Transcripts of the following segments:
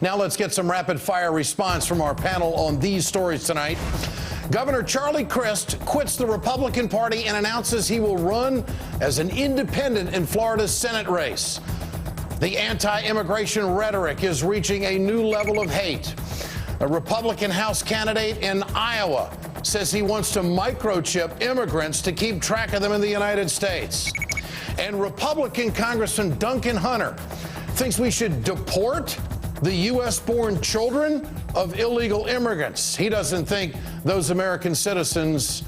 Now let's get some rapid-fire response from our panel on these stories tonight. Governor Charlie Crist quits the Republican Party and announces he will run as an independent in Florida's Senate race. The anti-immigration rhetoric is reaching a new level of hate. A Republican House candidate in Iowa says he wants to microchip immigrants to keep track of them in the United States. And Republican Congressman Duncan Hunter thinks we should deport the U.S.-born children of illegal immigrants. He doesn't think those American citizens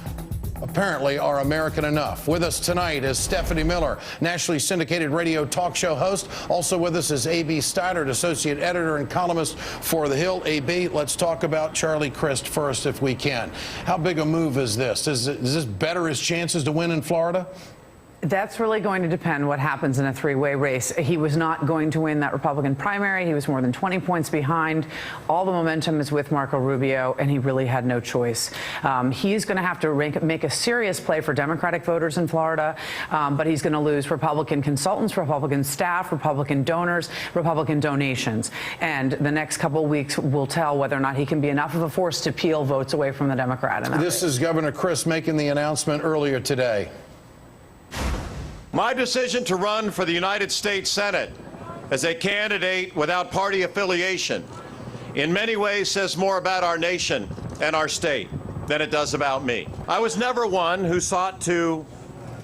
apparently are American enough. With us tonight is Stephanie Miller, nationally syndicated radio talk show host. Also with us is A.B. Stoddard, associate editor and columnist for The Hill. A.B., let's talk about Charlie Crist first if we can. How big a move is this? Does this better his chances to win in Florida? That's really going to depend what happens in a three-way race. He was not going to win that Republican primary. He was more than 20 points behind. All the momentum is with Marco Rubio, and he really had no choice. He's going to have to make a serious play for Democratic voters in Florida, but he's going to lose Republican consultants, Republican staff, Republican donors, Republican donations. And the next couple of weeks will tell whether or not he can be enough of a force to peel votes away from the Democrat. This is Governor Crist making the announcement earlier today. My decision to run for the United States Senate as a candidate without party affiliation in many ways says more about our nation and our state than it does about me. I was never one who sought to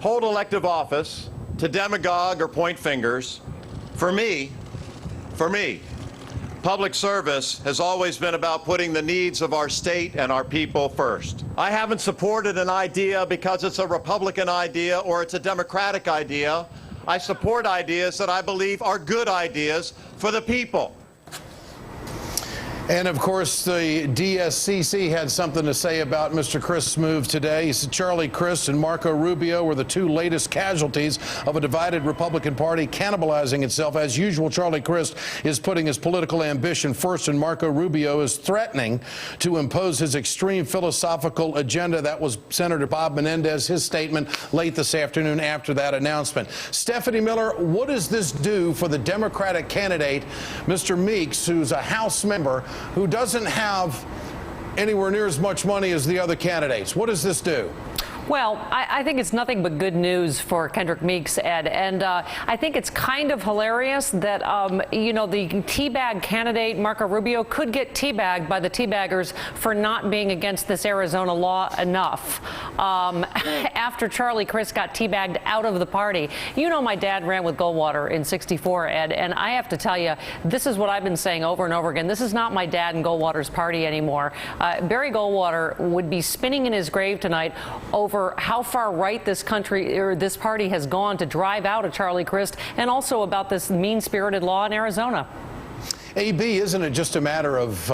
hold elective office, to demagogue or point fingers. For me, public service has always been about putting the needs of our state and our people first. I haven't supported an idea because it's a Republican idea or it's a Democratic idea. I support ideas that I believe are good ideas for the people. And, of course, the DSCC had something to say about Mr. Crist's move today. He said Charlie Crist and Marco Rubio were the two latest casualties of a divided Republican Party cannibalizing itself. As usual, Charlie Crist is putting his political ambition first, and Marco Rubio is threatening to impose his extreme philosophical agenda. That was Senator Bob Menendez, his statement late this afternoon after that announcement. Stephanie Miller, what does this do for the Democratic candidate, Mr. Meeks, who's a House member, who doesn't have anywhere near as much money as the other candidates? What does this do? Well, I think it's nothing but good news for Kendrick Meeks, Ed. And I think it's kind of hilarious that, you know, the teabag candidate, Marco Rubio, could get teabagged by the teabaggers for not being against this Arizona law enough. After Charlie Crist got teabagged out of the party. You know, my dad ran with Goldwater in '64, Ed, and I have to tell you, this is what I've been saying over and over again. This is not my dad and Goldwater's party anymore. Barry Goldwater would be spinning in his grave tonight over how far right this country or this party has gone to drive out a Charlie Crist, and also about this mean-spirited law in Arizona. AB, isn't it just a matter of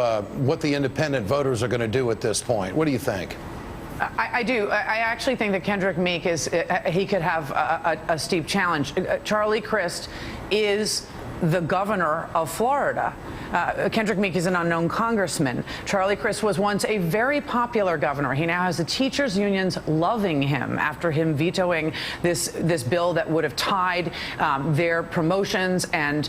what the independent voters are going to do at this point? What do you think? I do. I actually think that Kendrick Meeks he could have a steep challenge. Charlie Crist is the governor of Florida. Kendrick Meeks is an unknown congressman. Charlie Crist was once a very popular governor. He now has the teachers' unions loving him after him vetoing this bill that would have tied their promotions and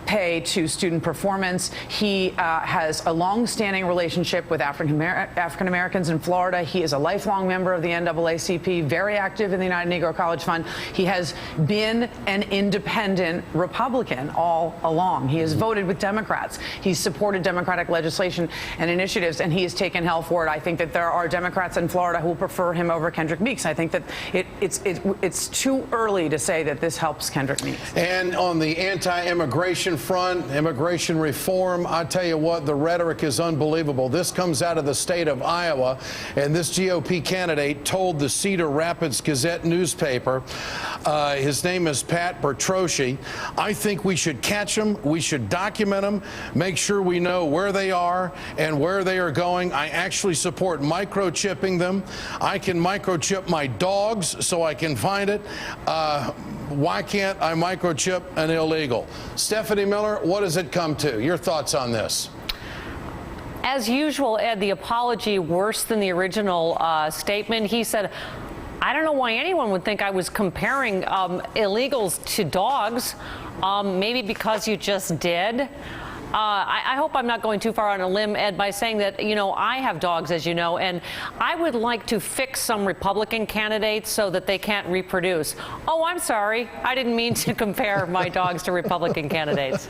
pay to student performance. He has a long-standing relationship with African Americans in Florida. He is a lifelong member of the NAACP, very active in the United Negro College Fund. He has been an independent Republican all along. He has voted with Democrats. He's supported Democratic legislation and initiatives, and he has taken hell for it. I think that there are Democrats in Florida who will prefer him over Kendrick Meeks. I think that it's too early to say that this helps Kendrick Meeks. And on the anti-immigration front, immigration reform, I tell you what, the rhetoric is unbelievable. This comes out of the state of Iowa, and this GOP candidate told the Cedar Rapids Gazette newspaper, his name is Pat Bertroschi, I think we should catch them, we should document them, make sure we know where they are and where they are going. I actually support microchipping them. I can microchip my dogs so I can find it. Why can't I microchip an illegal? Stephanie Miller, what does it come to? Your thoughts on this? As usual, Ed, the apology worse than the original statement. He said, I don't know why anyone would think I was comparing illegals to dogs. Maybe because you just did. I hope I'm not going too far on a limb, Ed, by saying that, you know, I have dogs, as you know, and I would like to fix some Republican candidates so that they can't reproduce. Oh, I'm sorry. I didn't mean to compare my dogs to Republican candidates.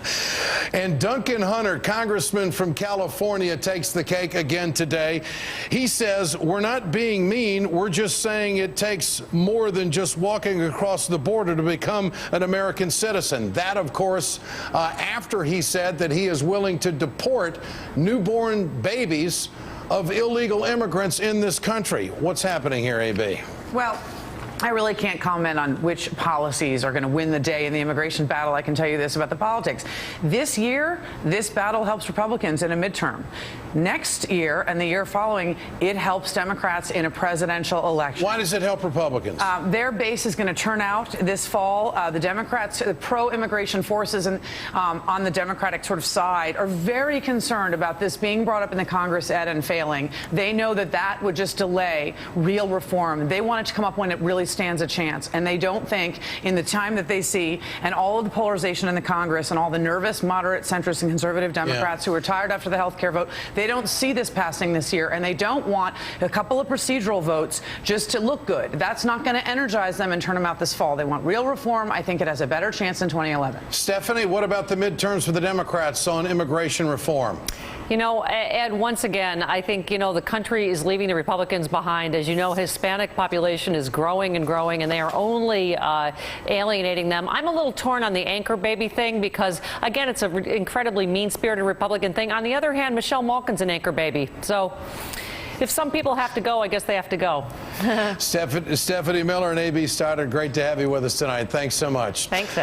And Duncan Hunter, congressman from California, takes the cake again today. He says, we're not being mean. We're just saying it takes more than just walking across the border to become an American citizen. That, of course, after he said that he is willing to deport newborn babies of illegal immigrants in this country. What's happening here, AB? Well, I really can't comment on which policies are going to win the day in the immigration battle. I can tell you this about the politics. This year, this battle helps Republicans in a midterm. Next year and the year following, it helps Democrats in a presidential election. Why does it help Republicans? Their base is going to turn out this fall. The Democrats, the pro-immigration forces on the Democratic sort of side are very concerned about this being brought up in the Congress, Ed, and failing. They know that that would just delay real reform. They want it to come up when it really stands a chance. And they don't think in the time that they see and all of the polarization in the Congress and all the nervous, moderate, centrist, and conservative Democrats who are tired after the health care vote, they don't see this passing this year, and they don't want a couple of procedural votes just to look good. That's not going to energize them and turn them out this fall. They want real reform. I think it has a better chance in 2011. Stephanie, what about the midterms for the Democrats on immigration reform? You know, Ed, once again, I think, you know, the country is leaving the Republicans behind. As you know, Hispanic population is growing and growing, and they are only alienating them. I'm a little torn on the anchor baby thing because, again, it's an incredibly mean-spirited Republican thing. On the other hand, Michelle Malkin's an anchor baby. So if some people have to go, I guess they have to go. Stephanie Miller and AB Stoddard, great to have you with us tonight. Thanks so much. Thanks, Ed.